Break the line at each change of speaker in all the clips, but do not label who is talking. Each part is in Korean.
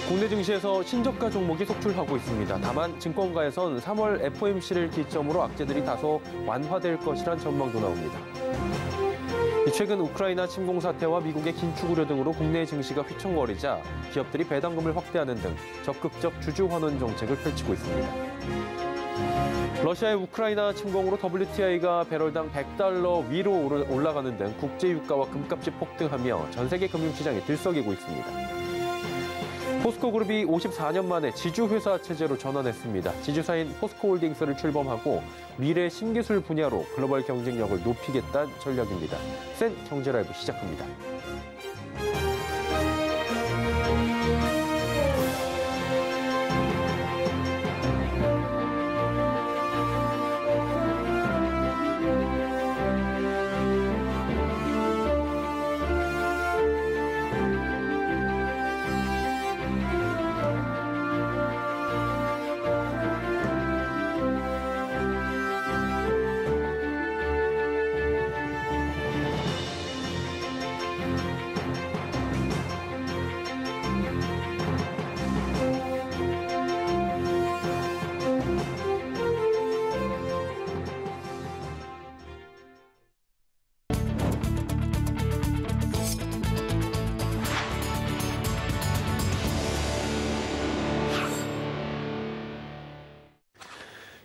국내 증시에서 신저가 종목이 속출하고 있습니다. 다만 증권가에선 3월 FOMC를 기점으로 악재들이 다소 완화될 것이란 전망도 나옵니다. 최근 우크라이나 침공 사태와 미국의 긴축 우려 등으로 국내 증시가 휘청거리자 기업들이 배당금을 확대하는 등 적극적 주주 환원 정책을 펼치고 있습니다. 러시아의 우크라이나 침공으로 WTI가 배럴당 $100 위로 올라가는 등 국제 유가와 금값이 폭등하며 전 세계 금융시장이 들썩이고 있습니다. 포스코그룹이 54년 만에 지주회사 체제로 전환했습니다. 지주사인 포스코홀딩스를 출범하고 미래 신기술 분야로 글로벌 경쟁력을 높이겠다는 전략입니다. 센 경제라이브 시작합니다.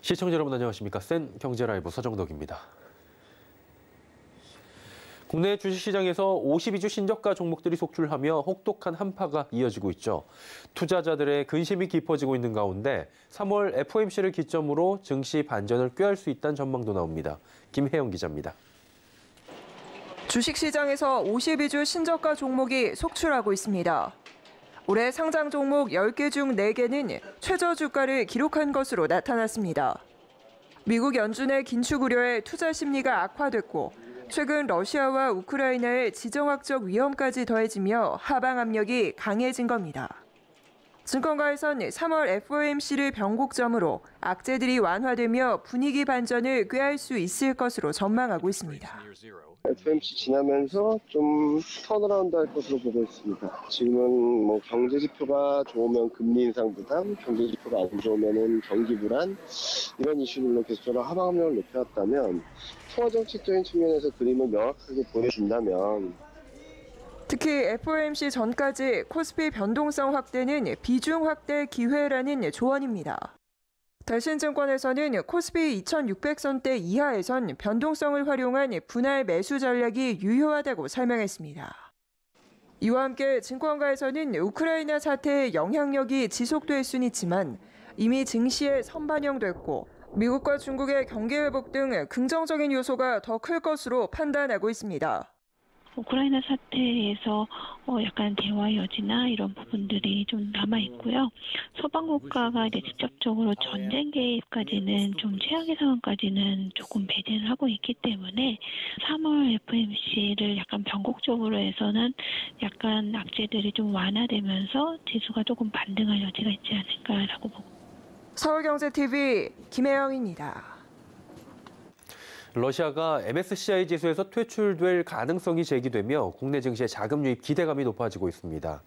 시청자 여러분 안녕하십니까? 센 경제라이브 서정덕입니다. 국내 주식시장에서 52주 신저가 종목들이 속출하며 혹독한 한파가 이어지고 있죠. 투자자들의 근심이 깊어지고 있는 가운데 3월 FOMC를 기점으로 증시 반전을 꾀할 수 있다는 전망도 나옵니다. 김혜영 기자입니다.
주식시장에서 52주 신저가 종목이 속출하고 있습니다. 올해 상장 종목 10개 중 4개는 최저 주가를 기록한 것으로 나타났습니다. 미국 연준의 긴축 우려에 투자 심리가 악화됐고 최근 러시아와 우크라이나의 지정학적 위험까지 더해지며 하방 압력이 강해진 겁니다. 증권가에선 3월 FOMC를 변곡점으로 악재들이 완화되며 분위기 반전을 꾀할 수 있을 것으로 전망하고 있습니다.
FOMC 지나면서 좀 턴어라운드 할 것으로 보고 있습니다. 지금은 경제 지표가 좋으면 금리 인상 부담, 경제 지표가 안 좋으면 경기 불안 이런 이슈들로 계속적으로 하방 압력을 높여왔다면 통화 정책적인 측면에서 그림을 명확하게 보여준다면
특히 FOMC 전까지 코스피 변동성 확대는 비중 확대 기회라는 조언입니다. 달신증권에서는 코스피 2600선대 이하에선 변동성을 활용한 분할 매수 전략이 유효하다고 설명했습니다. 이와 함께 증권가에서는 우크라이나 사태의 영향력이 지속될 수는 있지만 이미 증시에 선반영됐고 미국과 중국의 경기 회복 등 긍정적인 요소가 더 클 것으로 판단하고 있습니다.
우크라이나 사태에서 약간 대화 여지나 이런 부분들이 좀 남아 있고요. 서방 국가가 이제 직접적으로 전쟁 개입까지는 좀 최악의 상황까지는 조금 배제를 하고 있기 때문에 3월 FOMC를 약간 변곡적으로 해서는 약간 악재들이 좀 완화되면서 지수가 조금 반등할 여지가 있지 않을까라고 보고.
서울경제TV 김혜영입니다.
러시아가 MSCI 지수에서 퇴출될 가능성이 제기되며 국내 증시의 자금 유입 기대감이 높아지고 있습니다.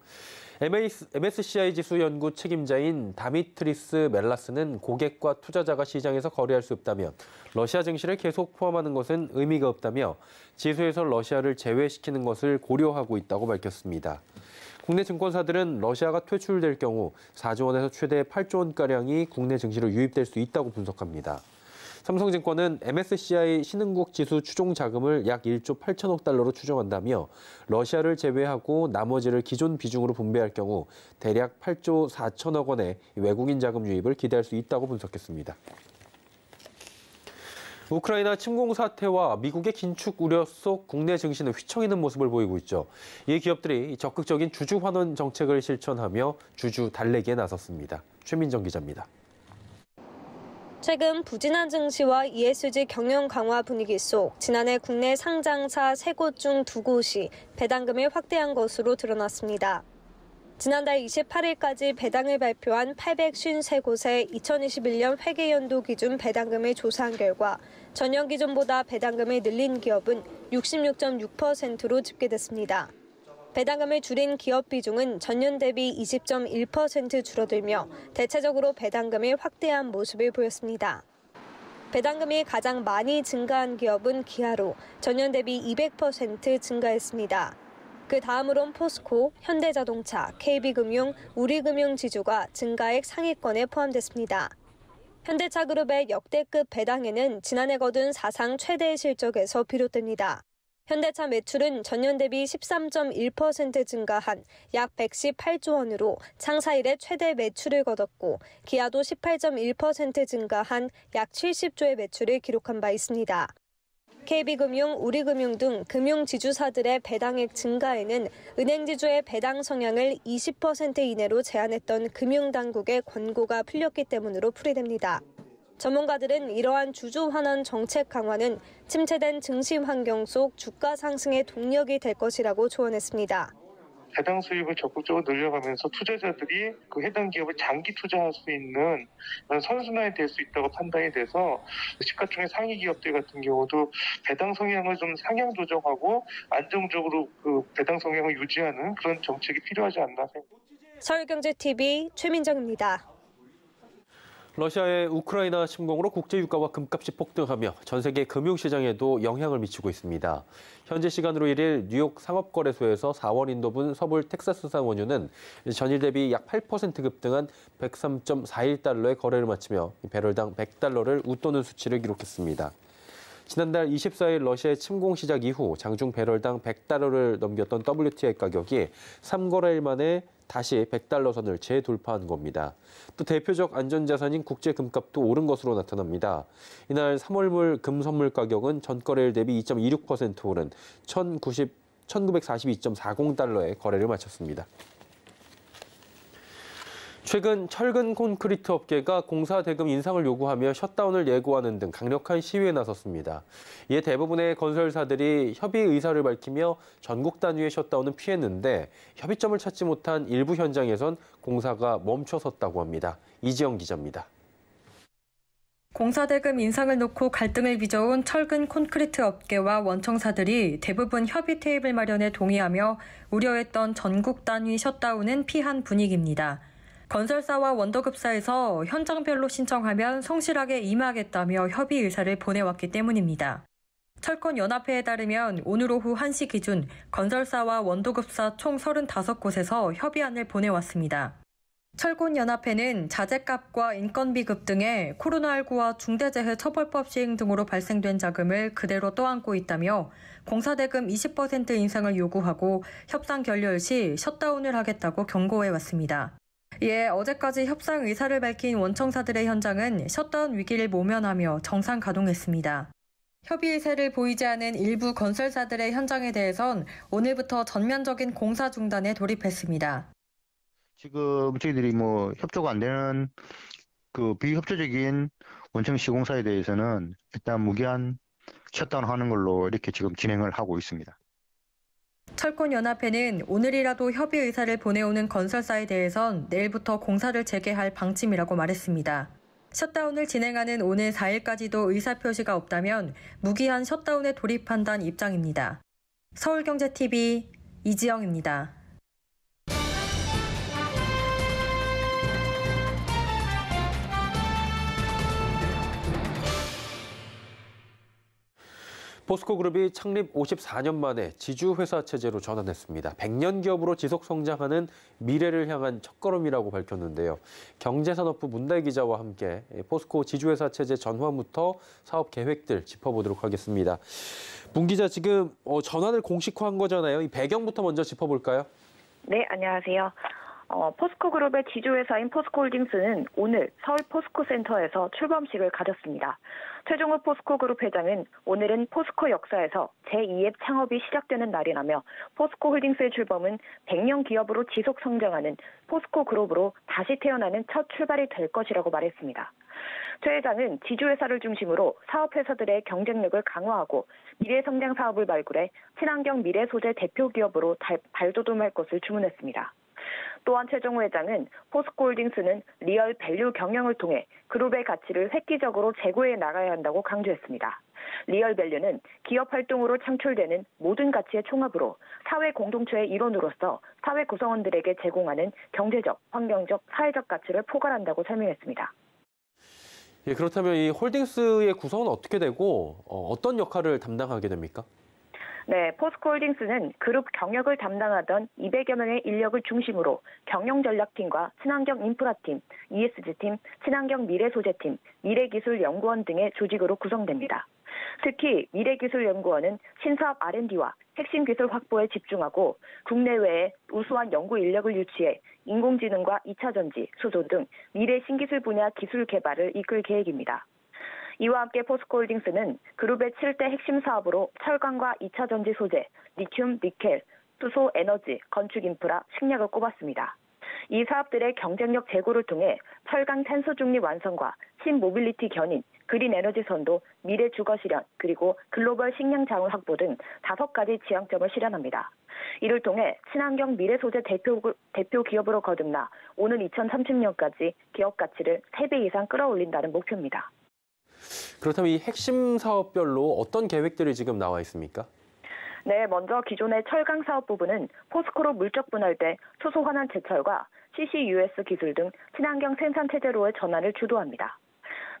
MSCI 지수 연구 책임자인 다미트리스 멜라스는 고객과 투자자가 시장에서 거래할 수 없다면 러시아 증시를 계속 포함하는 것은 의미가 없다며 지수에서 러시아를 제외시키는 것을 고려하고 있다고 밝혔습니다. 국내 증권사들은 러시아가 퇴출될 경우 4조 원에서 최대 8조 원가량이 국내 증시로 유입될 수 있다고 분석합니다. 삼성증권은 MSCI 신흥국 지수 추종 자금을 약 1조 8천억 달러로 추정한다며 러시아를 제외하고 나머지를 기존 비중으로 분배할 경우 대략 8조 4천억 원의 외국인 자금 유입을 기대할 수 있다고 분석했습니다. 우크라이나 침공 사태와 미국의 긴축 우려 속 국내 증시는 휘청이는 모습을 보이고 있죠. 이 기업들이 적극적인 주주 환원 정책을 실천하며 주주 달래기에 나섰습니다. 최민정 기자입니다.
최근 부진한 증시와 ESG 경영 강화 분위기 속 지난해 국내 상장사 3곳 중 2곳이 배당금을 확대한 것으로 드러났습니다. 지난달 28일까지 배당을 발표한 853곳의 2021년 회계연도 기준 배당금을 조사한 결과 전년 기준보다 배당금을 늘린 기업은 66.6%로 집계됐습니다. 배당금을 줄인 기업 비중은 전년 대비 20.1% 줄어들며 대체적으로 배당금을 확대한 모습을 보였습니다. 배당금이 가장 많이 증가한 기업은 기아로 전년 대비 200% 증가했습니다. 그 다음으론 포스코, 현대자동차, KB금융, 우리금융지주가 증가액 상위권에 포함됐습니다. 현대차그룹의 역대급 배당에는 지난해 거둔 사상 최대 실적에서 비롯됩니다. 현대차 매출은 전년 대비 13.1% 증가한 약 118조 원으로 창사 이래 최대 매출을 거뒀고 기아도 18.1% 증가한 약 70조의 매출을 기록한 바 있습니다. KB금융, 우리금융 등 금융지주사들의 배당액 증가에는 은행지주의 배당 성향을 20% 이내로 제한했던 금융당국의 권고가 풀렸기 때문으로 풀이됩니다. 전문가들은 이러한 주주 환원 정책 강화는 침체된 증시 환경 속 주가 상승의 동력이 될 것이라고 조언했습니다.
배당 수입을 적극적으로 늘려가면서 투자자들이 그 해당 기업을 장기 투자할 수 있는 그런 선순환이 될 수 있다고 판단이 돼서 시가총액 상위 기업들 같은 경우도 배당 성향을 좀 상향 조정하고 안정적으로 그 배당 성향을 유지하는 그런 정책이 필요하지 않나 생각합니다.
서울경제TV 최민정입니다.
러시아의 우크라이나 침공으로 국제유가와 금값이 폭등하며 전 세계 금융시장에도 영향을 미치고 있습니다. 현지 시간으로 1일 뉴욕 상업거래소에서 4월 인도분 서불 텍사스산 원유는 전일 대비 약 8% 급등한 103.41달러의 거래를 마치며 배럴당 100달러를 웃도는 수치를 기록했습니다. 지난달 24일 러시아의 침공 시작 이후 장중 배럴당 100달러를 넘겼던 WTI 가격이 3거래일 만에 다시 100달러 선을 재돌파한 겁니다. 또 대표적 안전자산인 국제금값도 오른 것으로 나타납니다. 이날 3월물 금선물 가격은 전거래일 대비 2.26% 오른 1,942.40달러에 거래를 마쳤습니다. 최근 철근 콘크리트 업계가 공사 대금 인상을 요구하며 셧다운을 예고하는 등 강력한 시위에 나섰습니다. 이에 대부분의 건설사들이 협의 의사를 밝히며 전국 단위의 셧다운은 피했는데 협의점을 찾지 못한 일부 현장에선 공사가 멈춰섰다고 합니다. 이지영 기자입니다.
공사 대금 인상을 놓고 갈등을 빚어온 철근 콘크리트 업계와 원청사들이 대부분 협의 테이블 마련에 동의하며 우려했던 전국 단위 셧다운은 피한 분위기입니다. 건설사와 원더급사에서 현장별로 신청하면 성실하게 임하겠다며 협의 의사를 보내왔기 때문입니다. 철권연합회에 따르면 오늘 오후 1시 기준 건설사와 원더급사 총 35곳에서 협의안을 보내왔습니다. 철권연합회는 자재값과 인건비급 등의 코로나19와 중대재해 처벌법 시행 등으로 발생된 자금을 그대로 떠안고 있다며 공사대금 20% 인상을 요구하고 협상 결렬 시 셧다운을 하겠다고 경고해왔습니다. 이에 어제까지 협상 의사를 밝힌 원청사들의 현장은 셧다운 위기를 모면하며 정상 가동했습니다. 협의 의사를 보이지 않은 일부 건설사들의 현장에 대해선 오늘부터 전면적인 공사 중단에 돌입했습니다.
지금 저희들이 협조가 안 되는 그 비협조적인 원청 시공사에 대해서는 일단 무기한 셧다운하는 걸로 이렇게 지금 진행을 하고 있습니다.
철권연합회는 오늘이라도 협의 의사를 보내오는 건설사에 대해선 내일부터 공사를 재개할 방침이라고 말했습니다. 셧다운을 진행하는 오늘 4일까지도 의사표시가 없다면 무기한 셧다운에 돌입한다는 입장입니다. 서울경제TV 이지영입니다.
포스코그룹이 창립 54년 만에 지주회사 체제로 전환했습니다. 100년 기업으로 지속 성장하는 미래를 향한 첫걸음이라고 밝혔는데요. 경제산업부 문다희 기자와 함께 포스코 지주회사 체제 전환부터 사업 계획들 짚어보도록 하겠습니다. 문 기자, 지금 전환을 공식화한 거잖아요. 이 배경부터 먼저 짚어볼까요?
네, 안녕하세요. 포스코그룹의 지주회사인 포스코홀딩스는 오늘 서울 포스코센터에서 출범식을 가졌습니다. 최종호 포스코그룹 회장은 오늘은 포스코 역사에서 제2의 창업이 시작되는 날이라며 포스코홀딩스의 출범은 100년 기업으로 지속 성장하는 포스코그룹으로 다시 태어나는 첫 출발이 될 것이라고 말했습니다. 최 회장은 지주회사를 중심으로 사업회사들의 경쟁력을 강화하고 미래성장 사업을 발굴해 친환경 미래소재 대표 기업으로 발돋움할 것을 주문했습니다. 또한 최종호 회장은 포스코홀딩스는 리얼 밸류 경영을 통해 그룹의 가치를 획기적으로 제고해 나가야 한다고 강조했습니다. 리얼밸류는 기업 활동으로 창출되는 모든 가치의 총합으로 사회 공동체의 일원으로서 사회 구성원들에게 제공하는 경제적, 환경적, 사회적 가치를 포괄한다고 설명했습니다.
예, 그렇다면 이 홀딩스의 구성은 어떻게 되고 어떤 역할을 담당하게 됩니까?
네, 포스코홀딩스는 그룹 경영을 담당하던 200여 명의 인력을 중심으로 경영전략팀과 친환경 인프라팀, ESG팀, 친환경 미래소재팀, 미래기술연구원 등의 조직으로 구성됩니다. 특히 미래기술연구원은 신사업 R&D와 핵심 기술 확보에 집중하고 국내외에 우수한 연구 인력을 유치해 인공지능과 2차 전지, 수소 등 미래 신기술 분야 기술 개발을 이끌 계획입니다. 이와 함께 포스코홀딩스는 그룹의 7대 핵심 사업으로 철강과 2차 전지 소재, 리튬, 니켈, 수소, 에너지, 건축 인프라, 식약을 꼽았습니다. 이 사업들의 경쟁력 제고를 통해 철강 탄소 중립 완성과 신모빌리티 견인, 그린 에너지 선도, 미래 주거 실현, 그리고 글로벌 식량 자원 확보 등 5가지 지향점을 실현합니다. 이를 통해 친환경 미래 소재 대표 기업으로 거듭나 오는 2030년까지 기업 가치를 3배 이상 끌어올린다는 목표입니다.
그렇다면 이 핵심 사업별로 어떤 계획들이 지금 나와 있습니까?
네, 먼저 기존의 철강 사업 부분은 포스코로 물적 분할돼 수소 환원 제철과 CCUS 기술 등 친환경 생산 체제로의 전환을 주도합니다.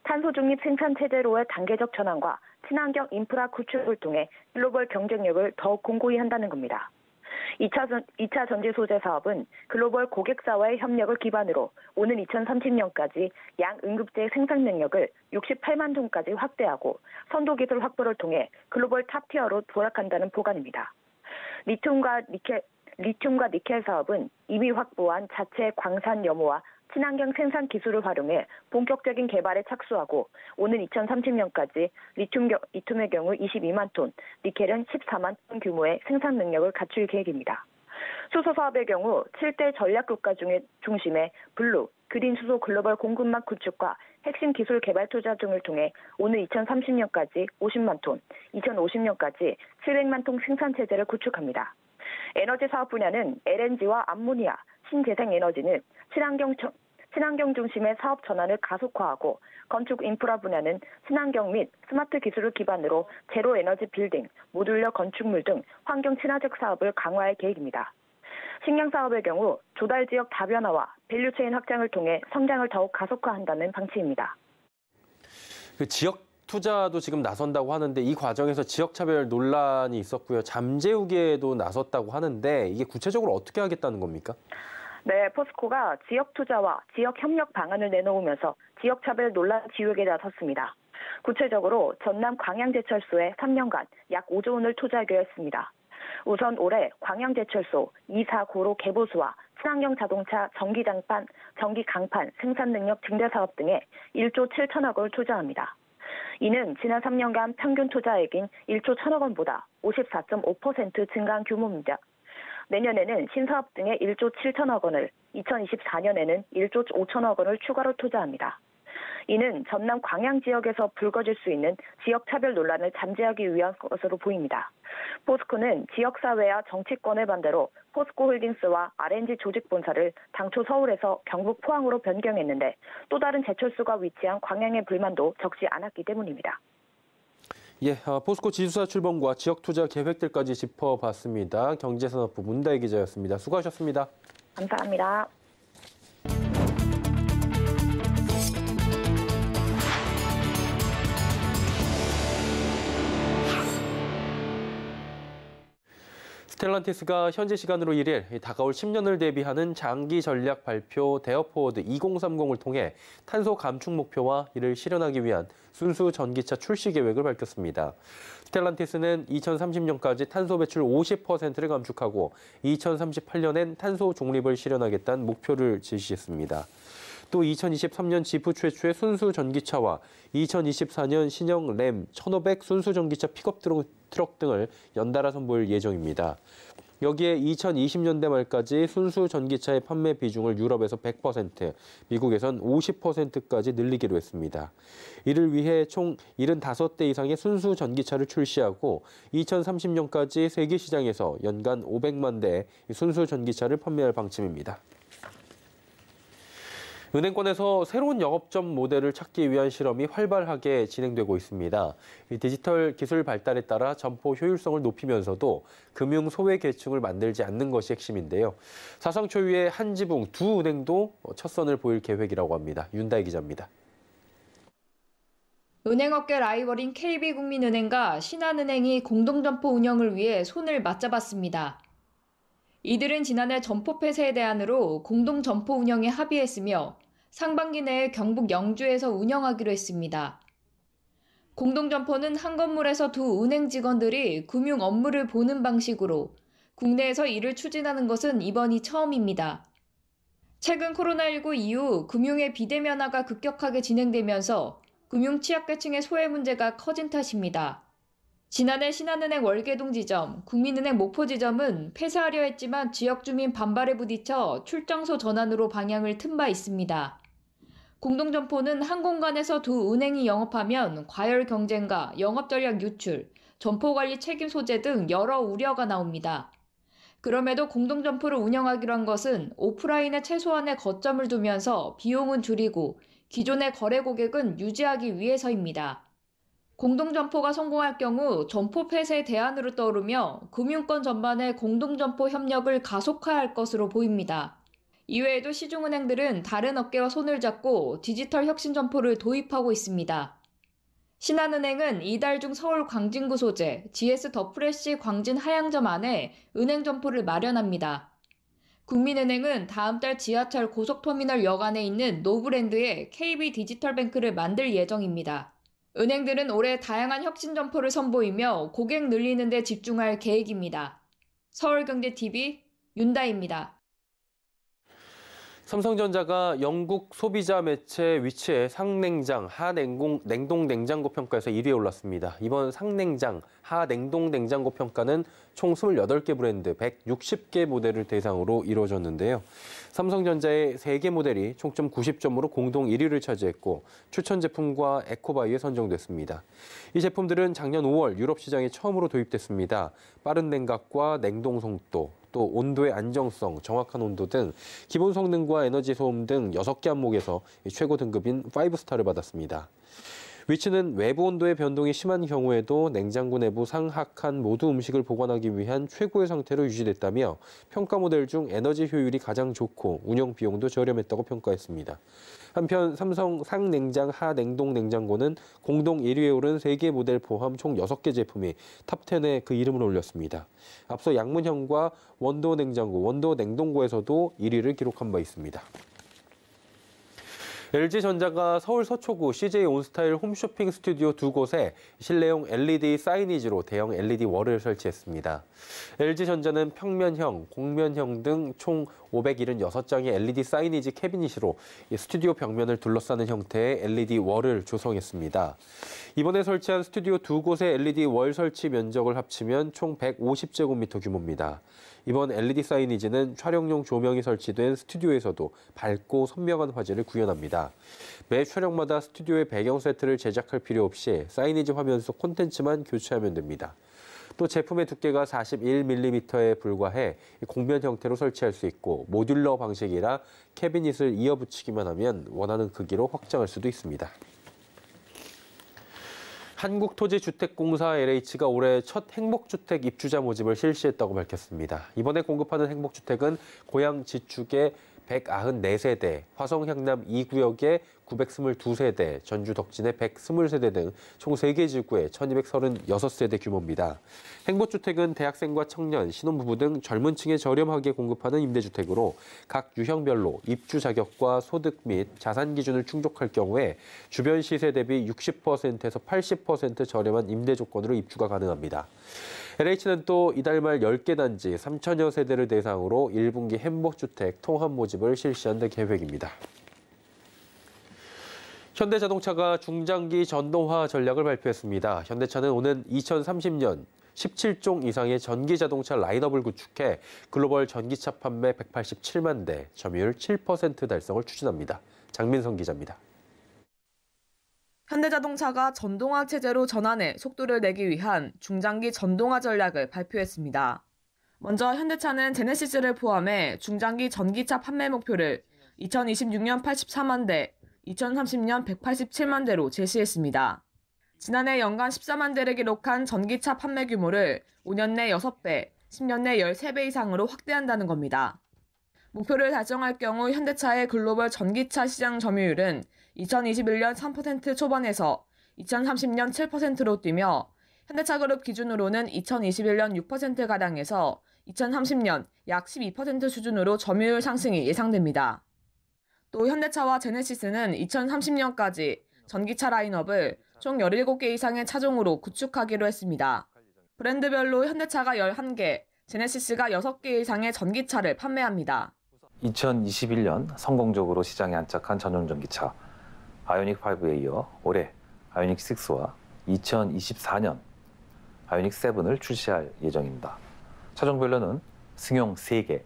탄소 중립 생산 체제로의 단계적 전환과 친환경 인프라 구축을 통해 글로벌 경쟁력을 더욱 공고히 한다는 겁니다. 2차 전지 소재 사업은 글로벌 고객사와의 협력을 기반으로 오는 2030년까지 양응급제 생산 능력을 68만 톤까지 확대하고 선도 기술 확보를 통해 글로벌 탑티어로 도약한다는 보관입니다. 리튬과 니켈 사업은 이미 확보한 자체 광산 염호와 친환경 생산 기술을 활용해 본격적인 개발에 착수하고 오는 2030년까지 리튬의 경우 22만 톤, 니켈은 14만 톤 규모의 생산 능력을 갖출 계획입니다. 수소 사업의 경우 7대 전략국가 중심의 블루, 그린 수소 글로벌 공급망 구축과 핵심 기술 개발 투자 등을 통해 오는 2030년까지 50만 톤, 2050년까지 700만 톤 생산 체제를 구축합니다. 에너지 사업 분야는 LNG와 암모니아, 신재생 에너지는 친환경 중심의 사업 전환을 가속화하고 건축 인프라 분야는 친환경 및 스마트 기술을 기반으로 제로 에너지 빌딩, 모듈러 건축물 등 환경 친화적 사업을 강화할 계획입니다. 식량 사업의 경우 조달 지역 다변화와 밸류체인 확장을 통해 성장을 더욱 가속화한다는 방침입니다.
그 지역 투자도 지금 나선다고 하는데 이 과정에서 지역차별 논란이 있었고요. 잠재우기에도 나섰다고 하는데 이게 구체적으로 어떻게 하겠다는 겁니까?
네, 포스코가 지역 투자와 지역 협력 방안을 내놓으면서 지역차별 논란 지우개에 나섰습니다. 구체적으로 전남 광양제철소에 3년간 약 5조 원을 투자하기로 했습니다. 우선 올해 광양제철소 2사 고로 개보수와 친환경 자동차 전기 강판 생산 능력 증대 사업 등에 1조 7천억 원을 투자합니다. 이는 지난 3년간 평균 투자액인 1조 1천억 원보다 54.5% 증가한 규모입니다. 내년에는 신사업 등의 1조 7천억 원을, 2024년에는 1조 5천억 원을 추가로 투자합니다. 이는 전남 광양 지역에서 불거질 수 있는 지역차별 논란을 잠재하기 위한 것으로 보입니다. 포스코는 지역사회와 정치권의 반대로 포스코홀딩스와 R&D 조직 본사를 당초 서울에서 경북 포항으로 변경했는데 또 다른 제철소가 위치한 광양의 불만도 적지 않았기 때문입니다.
예, 포스코 지주사 출범과 지역 투자 계획들까지 짚어봤습니다. 경제산업부 문다희 기자였습니다. 수고하셨습니다.
감사합니다.
스텔란티스가 현지 시간으로 1일 다가올 10년을 대비하는 장기 전략 발표 대어포워드 2030을 통해 탄소 감축 목표와 이를 실현하기 위한 순수 전기차 출시 계획을 밝혔습니다. 스텔란티스는 2030년까지 탄소 배출 50%를 감축하고 2038년엔 탄소 중립을 실현하겠다는 목표를 제시했습니다. 또 2023년 지프 최초의 순수 전기차와 2024년 신형 램 1500 순수 전기차 픽업 트럭 등을 연달아 선보일 예정입니다. 여기에 2020년대 말까지 순수 전기차의 판매 비중을 유럽에서 100%, 미국에선 50%까지 늘리기로 했습니다. 이를 위해 총 75대 이상의 순수 전기차를 출시하고 2030년까지 세계 시장에서 연간 500만 대의 순수 전기차를 판매할 방침입니다. 은행권에서 새로운 영업점 모델을 찾기 위한 실험이 활발하게 진행되고 있습니다. 디지털 기술 발달에 따라 점포 효율성을 높이면서도 금융 소외 계층을 만들지 않는 것이 핵심인데요. 사상 초유의 한 지붕 두 은행도 첫 선을 보일 계획이라고 합니다. 윤다희 기자입니다.
은행업계 라이벌인 KB국민은행과 신한은행이 공동점포 운영을 위해 손을 맞잡았습니다. 이들은 지난해 점포 폐쇄의 대안으로 공동점포 운영에 합의했으며 상반기 내에 경북 영주에서 운영하기로 했습니다. 공동점포는 한 건물에서 두 은행 직원들이 금융 업무를 보는 방식으로 국내에서 이를 추진하는 것은 이번이 처음입니다. 최근 코로나19 이후 금융의 비대면화가 급격하게 진행되면서 금융 취약계층의 소외 문제가 커진 탓입니다. 지난해 신한은행 월계동 지점, 국민은행 목포 지점은 폐쇄하려 했지만 지역 주민 반발에 부딪혀 출장소 전환으로 방향을 튼 바 있습니다. 공동점포는 한 공간에서 두 은행이 영업하면 과열 경쟁과 영업 전략 유출, 점포 관리 책임 소재 등 여러 우려가 나옵니다. 그럼에도 공동점포를 운영하기로 한 것은 오프라인에 최소한의 거점을 두면서 비용은 줄이고 기존의 거래 고객은 유지하기 위해서입니다. 공동점포가 성공할 경우 점포 폐쇄 대안으로 떠오르며 금융권 전반의 공동점포 협력을 가속화할 것으로 보입니다. 이외에도 시중은행들은 다른 업계와 손을 잡고 디지털 혁신 점포를 도입하고 있습니다. 신한은행은 이달 중 서울 광진구 소재 GS 더 프레시 광진 하양점 안에 은행 점포를 마련합니다. 국민은행은 다음 달 지하철 고속터미널역 안에 있는 노브랜드에 KB 디지털뱅크를 만들 예정입니다. 은행들은 올해 다양한 혁신 점포를 선보이며 고객 늘리는 데 집중할 계획입니다. 서울경제TV 윤다희입니다.
삼성전자가 영국 소비자 매체 위치의 상냉장, 하냉동 냉장고 평가에서 1위에 올랐습니다. 이번 상냉장, 하냉동 냉장고 평가는 총 28개 브랜드 160개 모델을 대상으로 이루어졌는데요. 삼성전자의 3개 모델이 총점 90점으로 공동 1위를 차지했고 추천 제품과 에코바이에 선정됐습니다. 이 제품들은 작년 5월 유럽 시장에 처음으로 도입됐습니다. 빠른 냉각과 냉동 속도, 또 온도의 안정성, 정확한 온도 등 기본 성능과 에너지 소음 등 6개 항목에서 최고 등급인 5스타를 받았습니다. 위치는 외부 온도의 변동이 심한 경우에도 냉장고 내부 상하칸 모두 음식을 보관하기 위한 최고의 상태로 유지됐다며 평가 모델 중 에너지 효율이 가장 좋고 운영 비용도 저렴했다고 평가했습니다. 한편 삼성 상냉장 하냉동 냉장고는 공동 1위에 오른 3개 모델 포함 총 6개 제품이 탑10에 그 이름을 올렸습니다. 앞서 양문형과 원도 냉장고, 원도 냉동고에서도 1위를 기록한 바 있습니다. LG전자가 서울 서초구 CJ 온스타일 홈쇼핑 스튜디오 2곳에 실내용 LED 사이니지로 대형 LED 월을 설치했습니다. LG전자는 평면형, 곡면형 등 총 576장의 LED 사이니지 캐비닛으로 스튜디오 벽면을 둘러싸는 형태의 LED 월을 조성했습니다. 이번에 설치한 스튜디오 2곳의 LED 월 설치 면적을 합치면 총 150제곱미터 규모입니다. 이번 LED 사이니지는 촬영용 조명이 설치된 스튜디오에서도 밝고 선명한 화질을 구현합니다. 매 촬영마다 스튜디오의 배경 세트를 제작할 필요 없이 사이니지 화면 속 콘텐츠만 교체하면 됩니다. 또 제품의 두께가 41mm에 불과해 곡면 형태로 설치할 수 있고 모듈러 방식이라 캐비닛을 이어붙이기만 하면 원하는 크기로 확장할 수도 있습니다. 한국토지주택공사 LH가 올해 첫 행복주택 입주자 모집을 실시했다고 밝혔습니다. 이번에 공급하는 행복주택은 고양 지축의 194세대, 화성 향남 2구역의 922세대, 전주 덕진의 120세대 등 총 3개 지구의 1236세대 규모입니다. 행복주택은 대학생과 청년, 신혼부부 등 젊은 층에 저렴하게 공급하는 임대주택으로 각 유형별로 입주 자격과 소득 및 자산 기준을 충족할 경우에 주변 시세 대비 60%에서 80% 저렴한 임대 조건으로 입주가 가능합니다. LH는 또 이달 말 10개 단지 3천여 세대를 대상으로 1분기 행복주택 통합 모집을 실시한 계획입니다. 현대자동차가 중장기 전동화 전략을 발표했습니다. 현대차는 오는 2030년 17종 이상의 전기자동차 라인업을 구축해 글로벌 전기차 판매 187만 대, 점유율 7% 달성을 추진합니다. 장민성 기자입니다.
현대자동차가 전동화 체제로 전환해 속도를 내기 위한 중장기 전동화 전략을 발표했습니다. 먼저 현대차는 제네시스를 포함해 중장기 전기차 판매 목표를 2026년 84만 대, 2030년 187만 대로 제시했습니다. 지난해 연간 14만 대를 기록한 전기차 판매 규모를 5년 내 6배, 10년 내 13배 이상으로 확대한다는 겁니다. 목표를 달성할 경우 현대차의 글로벌 전기차 시장 점유율은 2021년 3% 초반에서 2030년 7%로 뛰며 현대차그룹 기준으로는 2021년 6%가량에서 2030년 약 12% 수준으로 점유율 상승이 예상됩니다. 또 현대차와 제네시스는 2030년까지 전기차 라인업을 총 17개 이상의 차종으로 구축하기로 했습니다. 브랜드별로 현대차가 11개, 제네시스가 6개 이상의 전기차를 판매합니다.
2021년 성공적으로 시장에 안착한 전용전기차 아이오닉5에 이어 올해 아이오닉6와 2024년 아이오닉7을 출시할 예정입니다. 차종별로는 승용 3개,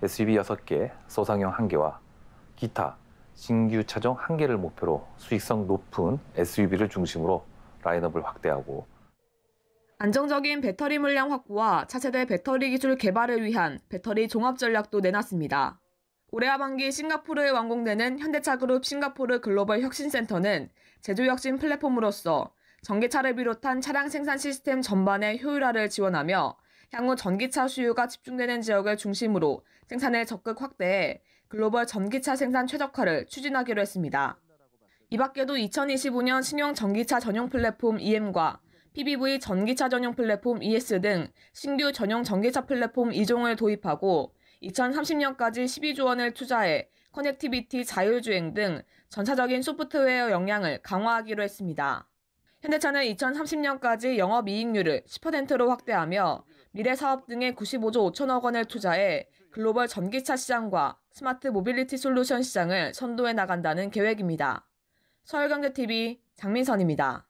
SUV 6개, 소상용 1개와 기타 신규 차종 1개를 목표로 수익성 높은 SUV를 중심으로 라인업을 확대하고
안정적인 배터리 물량 확보와 차세대 배터리 기술 개발을 위한 배터리 종합 전략도 내놨습니다. 올해 하반기 싱가포르에 완공되는 현대차그룹 싱가포르 글로벌 혁신센터는 제조혁신 플랫폼으로서 전기차를 비롯한 차량 생산 시스템 전반의 효율화를 지원하며 향후 전기차 수요가 집중되는 지역을 중심으로 생산을 적극 확대해 글로벌 전기차 생산 최적화를 추진하기로 했습니다. 이 밖에도 2025년 신형 전기차 전용 플랫폼 EM과 PBV 전기차 전용 플랫폼 ES 등 신규 전용 전기차 플랫폼 2종을 도입하고 2030년까지 12조 원을 투자해 커넥티비티, 자율주행 등 전차적인 소프트웨어 역량을 강화하기로 했습니다. 현대차는 2030년까지 영업이익률을 10%로 확대하며 미래사업 등에 95조 5천억 원을 투자해 글로벌 전기차 시장과 스마트 모빌리티 솔루션 시장을 선도해 나간다는 계획입니다. 서울경제TV 장민선입니다.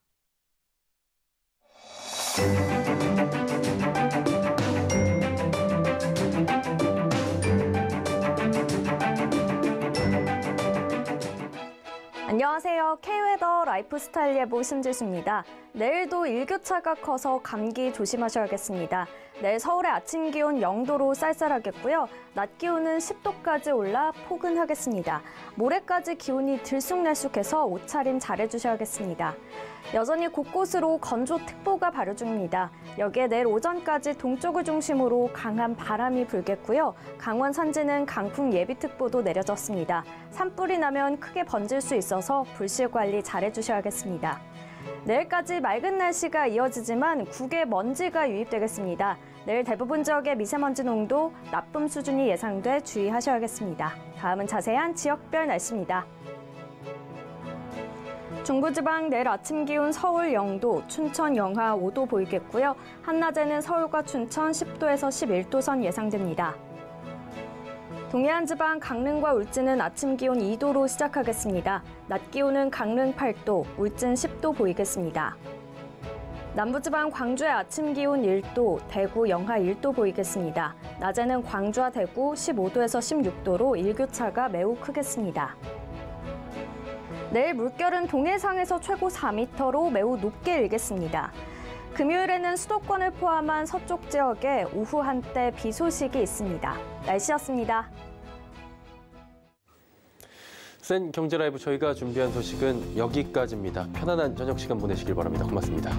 안녕하세요. K웨더 라이프스타일 예보 신지수입니다. 내일도 일교차가 커서 감기 조심하셔야겠습니다. 내일 서울의 아침 기온 0도로 쌀쌀하겠고요. 낮 기온은 10도까지 올라 포근하겠습니다. 모레까지 기온이 들쑥날쑥해서 옷차림 잘해주셔야겠습니다. 여전히 곳곳으로 건조특보가 발효 중입니다. 여기에 내일 오전까지 동쪽을 중심으로 강한 바람이 불겠고요. 강원 산지는 강풍 예비특보도 내려졌습니다. 산불이 나면 크게 번질 수 있어서 불실 관리 잘해주셔야겠습니다. 내일까지 맑은 날씨가 이어지지만 국에 먼지가 유입되겠습니다. 내일 대부분 지역의 미세먼지 농도 나쁨 수준이 예상돼 주의하셔야겠습니다. 다음은 자세한 지역별 날씨입니다. 중부지방 내일 아침 기온 서울 0도, 춘천 영하 5도 보이겠고요. 한낮에는 서울과 춘천 10도에서 11도 선 예상됩니다. 동해안 지방 강릉과 울진은 아침 기온 2도로 시작하겠습니다. 낮 기온은 강릉 8도, 울진 10도 보이겠습니다. 남부지방 광주의 아침 기온 1도, 대구 영하 1도 보이겠습니다. 낮에는 광주와 대구 15도에서 16도로 일교차가 매우 크겠습니다. 내일 물결은 동해상에서 최고 4m로 매우 높게 일겠습니다. 금요일에는 수도권을 포함한 서쪽 지역에 오후 한때 비 소식이 있습니다. 날씨였습니다.
센 경제 라이브 저희가 준비한 소식은 여기까지입니다. 편안한 저녁 시간 보내시길 바랍니다. 고맙습니다.